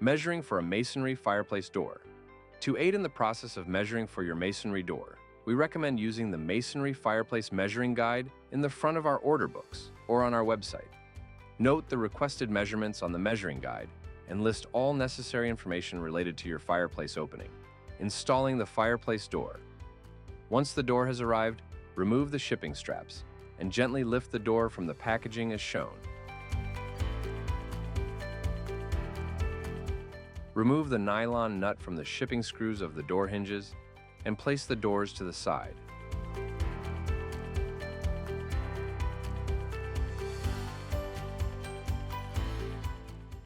Measuring for a masonry fireplace door. To aid in the process of measuring for your masonry door, we recommend using the Masonry Fireplace Measuring Guide in the front of our order books or on our website. Note the requested measurements on the measuring guide and list all necessary information related to your fireplace opening. Installing the fireplace door. Once the door has arrived, remove the shipping straps and gently lift the door from the packaging as shown. Remove the nylon nut from the shipping screws of the door hinges and place the doors to the side.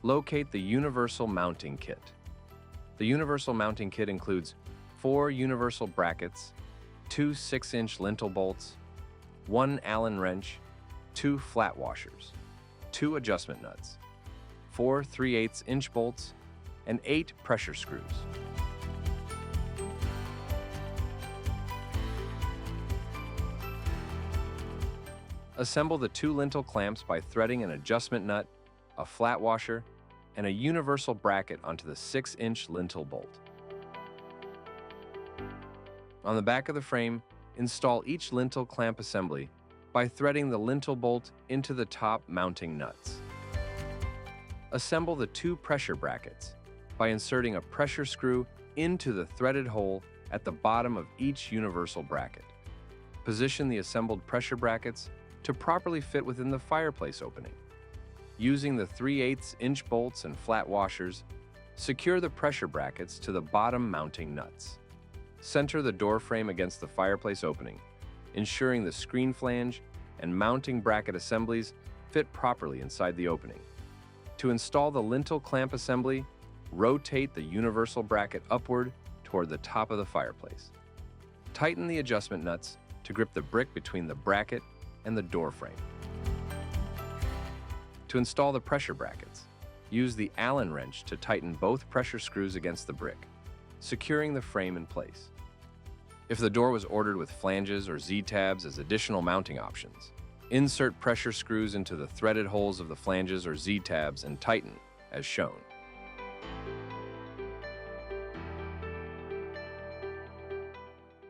Locate the universal mounting kit. The universal mounting kit includes 4 universal brackets, 2 6-inch lintel bolts, 1 Allen wrench, 2 flat washers, 2 adjustment nuts, 4 3/8-inch bolts, and 8 pressure screws. Assemble the 2 lintel clamps by threading an adjustment nut, a flat washer, and a universal bracket onto the 6-inch lintel bolt. On the back of the frame, install each lintel clamp assembly by threading the lintel bolt into the top mounting nuts. Assemble the 2 pressure brackets by inserting a pressure screw into the threaded hole at the bottom of each universal bracket. Position the assembled pressure brackets to properly fit within the fireplace opening. Using the 3/8-inch bolts and flat washers, secure the pressure brackets to the bottom mounting nuts. Center the door frame against the fireplace opening, ensuring the screen flange and mounting bracket assemblies fit properly inside the opening. To install the lintel clamp assembly, rotate the universal bracket upward toward the top of the fireplace. Tighten the adjustment nuts to grip the brick between the bracket and the door frame. To install the pressure brackets, use the Allen wrench to tighten both pressure screws against the brick, securing the frame in place. If the door was ordered with flanges or Z-tabs as additional mounting options, insert pressure screws into the threaded holes of the flanges or Z-tabs and tighten, as shown.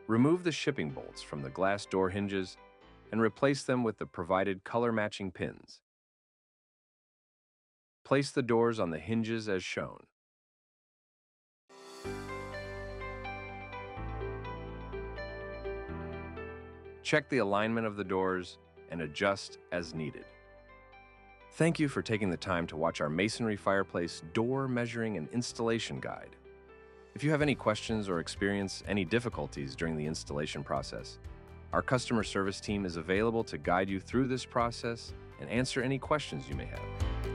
Remove the shipping bolts from the glass door hinges and replace them with the provided color-matching pins. Place the doors on the hinges as shown. Check the alignment of the doors and adjust as needed. Thank you for taking the time to watch our Masonry Fireplace Door Measuring and Installation Guide. If you have any questions or experience any difficulties during the installation process, our customer service team is available to guide you through this process and answer any questions you may have.